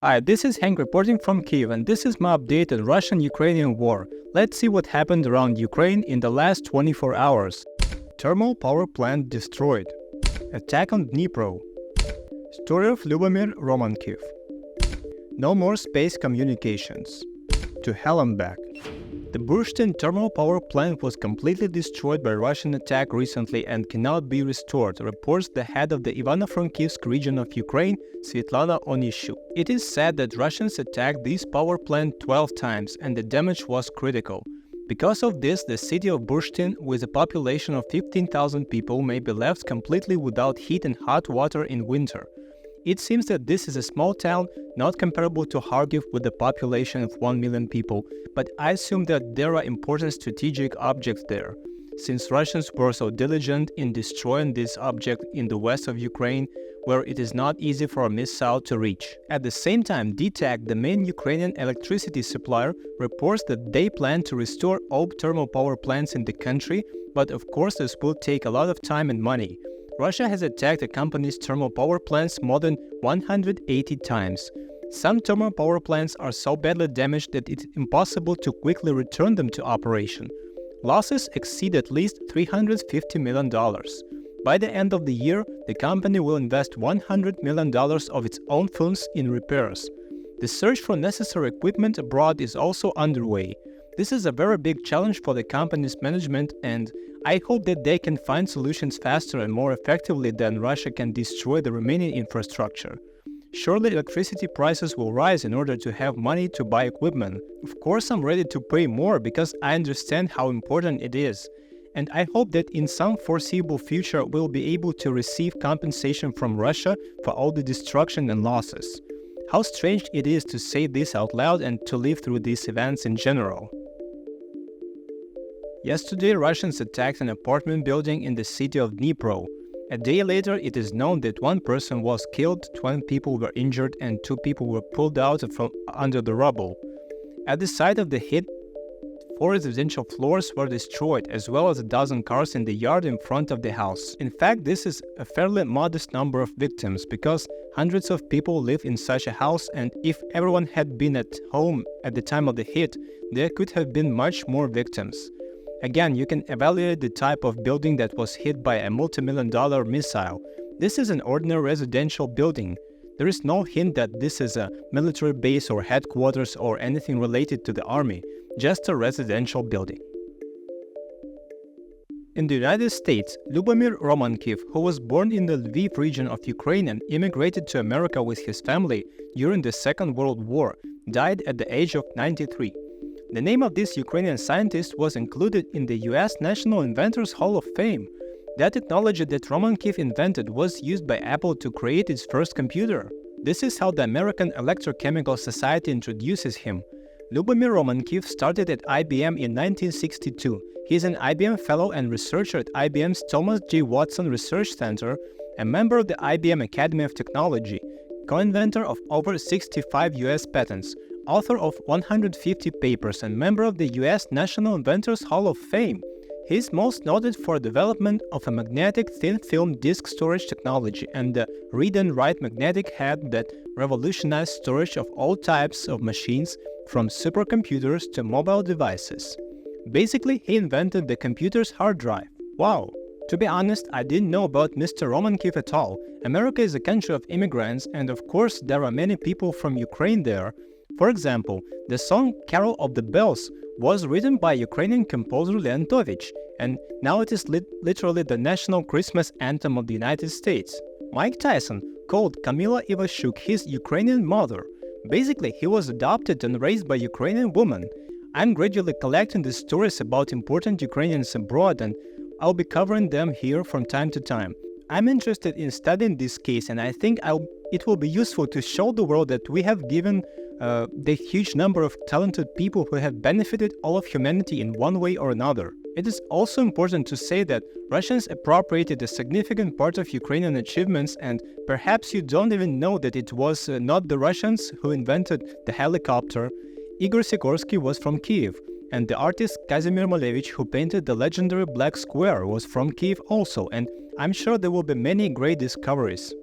Hi, this is Hank reporting from Kyiv, and this is my update on Russian-Ukrainian war. Let's see what happened around Ukraine in the last 24 hours. Thermal power plant destroyed. Attack on Dnipro. Story of Lyubomir Romankiv. No more space communications. To hell and back. The Burштyn thermal power plant was completely destroyed by Russian attack recently and cannot be restored, reports the head of the Ivano-Frankivsk region of Ukraine, Svetlana Onyshuk. It is said that Russians attacked this power plant 12 times and the damage was critical. Because of this, the city of Burштyn, with a population of 15,000 people, may be left completely without heat and hot water in winter. It seems that this is a small town, not comparable to Kharkiv with a population of 1 million people, but I assume that there are important strategic objects there. Since Russians were so diligent in destroying this object in the west of Ukraine, where it is not easy for a missile to reach. At the same time, DTAC, the main Ukrainian electricity supplier, reports that they plan to restore all thermal power plants in the country, but of course this will take a lot of time and money. Russia has attacked the company's thermal power plants more than 180 times. Some thermal power plants are so badly damaged that it's impossible to quickly return them to operation. Losses exceed at least $350 million. By the end of the year, the company will invest $100 million of its own funds in repairs. The search for necessary equipment abroad is also underway. This is a very big challenge for the company's management, and I hope that they can find solutions faster and more effectively than Russia can destroy the remaining infrastructure. Surely electricity prices will rise in order to have money to buy equipment. Of course, I'm ready to pay more because I understand how important it is. And I hope that in some foreseeable future we'll be able to receive compensation from Russia for all the destruction and losses. How strange it is to say this out loud and to live through these events in general. Yesterday, Russians attacked an apartment building in the city of Dnipro. A day later, it is known that one person was killed, 20 people were injured, and 2 people were pulled out from under the rubble. At the site of the hit, 4 residential floors were destroyed, as well as a dozen cars in the yard in front of the house. In fact, this is a fairly modest number of victims, because hundreds of people live in such a house, and if everyone had been at home at the time of the hit, there could have been much more victims. Again, you can evaluate the type of building that was hit by a multi-million-dollar missile. This is an ordinary residential building. There is no hint that this is a military base or headquarters or anything related to the army, just a residential building. In the United States, Lyubomir Romankiv, who was born in the Lviv region of Ukraine and immigrated to America with his family during the Second World War, died at the age of 93. The name of this Ukrainian scientist was included in the US National Inventors Hall of Fame. That technology that Romankiv invented was used by Apple to create its first computer. This is how the American Electrochemical Society introduces him. Lyubomir Romankiv started at IBM in 1962. He is an IBM fellow and researcher at IBM's Thomas J. Watson Research Center, a member of the IBM Academy of Technology, co-inventor of over 65 US patents, author of 150 papers and member of the US National Inventors Hall of Fame. He is most noted for development of a magnetic thin-film disk storage technology and the read-and-write magnetic head that revolutionized storage of all types of machines, from supercomputers to mobile devices. Basically, he invented the computer's hard drive. Wow! To be honest, I didn't know about Mr. Romankiv at all. America is a country of immigrants, and of course there are many people from Ukraine there. For example, the song Carol of the Bells was written by Ukrainian composer Leontovych, and now it is literally the national Christmas anthem of the United States. Mike Tyson called Kamilla Ivashuk his Ukrainian mother. Basically, he was adopted and raised by Ukrainian women. I'm gradually collecting the stories about important Ukrainians abroad, and I'll be covering them here from time to time. I'm interested in studying this case, and I think it will be useful to show the world that we have given the huge number of talented people who have benefited all of humanity in one way or another. It is also important to say that Russians appropriated a significant part of Ukrainian achievements, and perhaps you don't even know that it was not the Russians who invented the helicopter. Igor Sikorsky was from Kyiv, and the artist Kazimir Malevich, who painted the legendary Black Square, was from Kyiv also, and I'm sure there will be many great discoveries.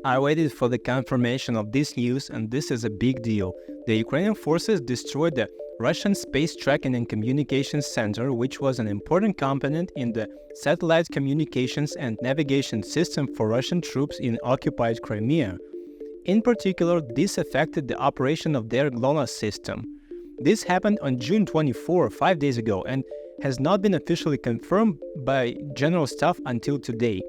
I waited for the confirmation of this news, and this is a big deal. The Ukrainian forces destroyed the Russian Space Tracking and Communications Center, which was an important component in the satellite communications and navigation system for Russian troops in occupied Crimea. In particular, this affected the operation of their GLONASS system. This happened on June 24, 5 days ago, and has not been officially confirmed by General Staff until today.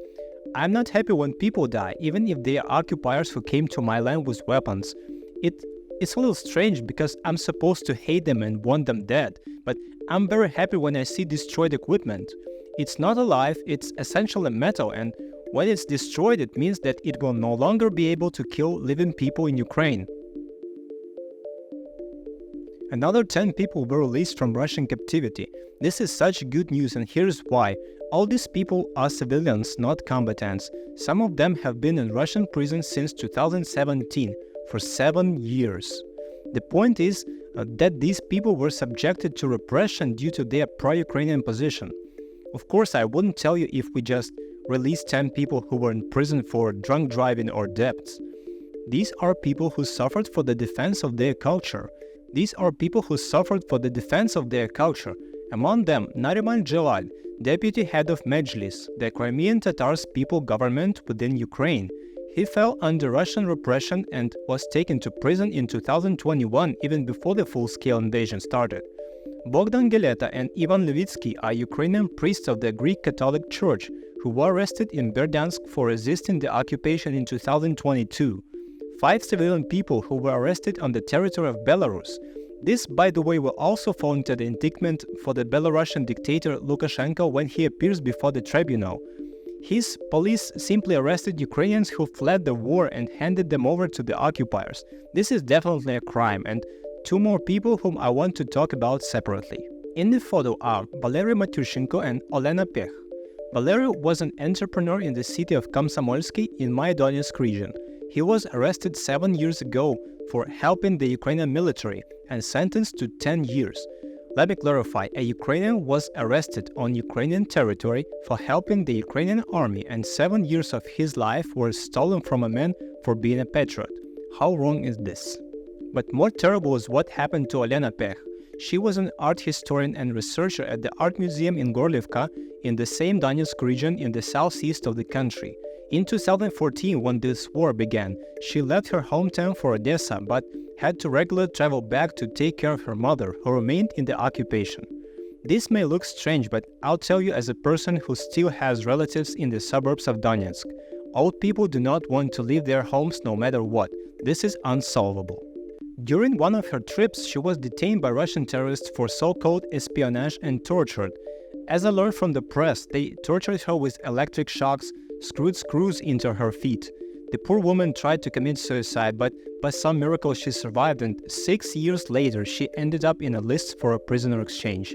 I'm not happy when people die, even if they are occupiers who came to my land with weapons. It's a little strange because I'm supposed to hate them and want them dead, but I'm very happy when I see destroyed equipment. It's not alive, it's essentially metal, and when it's destroyed it means that it will no longer be able to kill living people in Ukraine. Another 10 people were released from Russian captivity. This is such good news, and here's why. All these people are civilians, not combatants. Some of them have been in Russian prisons since 2017, for 7 years. The point is that these people were subjected to repression due to their pro-Ukrainian position. Of course, I wouldn't tell you if we just released 10 people who were in prison for drunk driving or debts. These are people who suffered for the defense of their culture. Among them, Nariman Jalal, deputy head of Mejlis, the Crimean Tatars people government within Ukraine. He fell under Russian repression and was taken to prison in 2021, even before the full-scale invasion started. Bogdan Geleta and Ivan Levitsky are Ukrainian priests of the Greek Catholic Church who were arrested in Berdansk for resisting the occupation in 2022. 5 civilian people who were arrested on the territory of Belarus. This, by the way, will also fall into the indictment for the Belarusian dictator Lukashenko when he appears before the tribunal. His police simply arrested Ukrainians who fled the war and handed them over to the occupiers. This is definitely a crime, and 2 more people whom I want to talk about separately. In the photo are Valery Matyushenko and Olena Pekh. Valery was an entrepreneur in the city of Komsomolsky in my Donetsk region. He was arrested 7 years ago for helping the Ukrainian military and sentenced to 10 years. Let me clarify, a Ukrainian was arrested on Ukrainian territory for helping the Ukrainian army, and 7 years of his life were stolen from a man for being a patriot. How wrong is this? But more terrible is what happened to Olena Pekh. She was an art historian and researcher at the art museum in Gorlivka in the same Donetsk region in the southeast of the country. In 2014, when this war began, she left her hometown for Odessa but had to regularly travel back to take care of her mother, who remained in the occupation. This may look strange, but I'll tell you as a person who still has relatives in the suburbs of Donetsk. Old people do not want to leave their homes no matter what. This is unsolvable. During one of her trips, she was detained by Russian terrorists for so-called espionage and tortured. As I learned from the press, they tortured her with electric shocks, screwed screws into her feet. The poor woman tried to commit suicide, but by some miracle she survived, and 6 years later she ended up in a list for a prisoner exchange.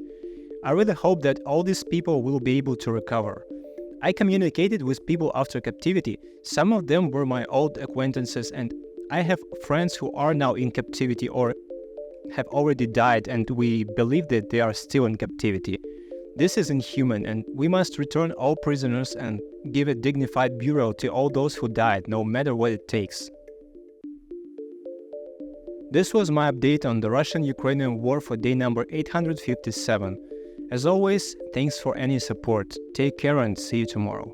I really hope that all these people will be able to recover. I communicated with people after captivity. Some of them were my old acquaintances, and I have friends who are now in captivity or have already died, and we believe that they are still in captivity. This is inhuman, and we must return all prisoners and give a dignified burial to all those who died, no matter what it takes. This was my update on the Russian-Ukrainian war for day number 857. As always, thanks for any support. Take care and see you tomorrow.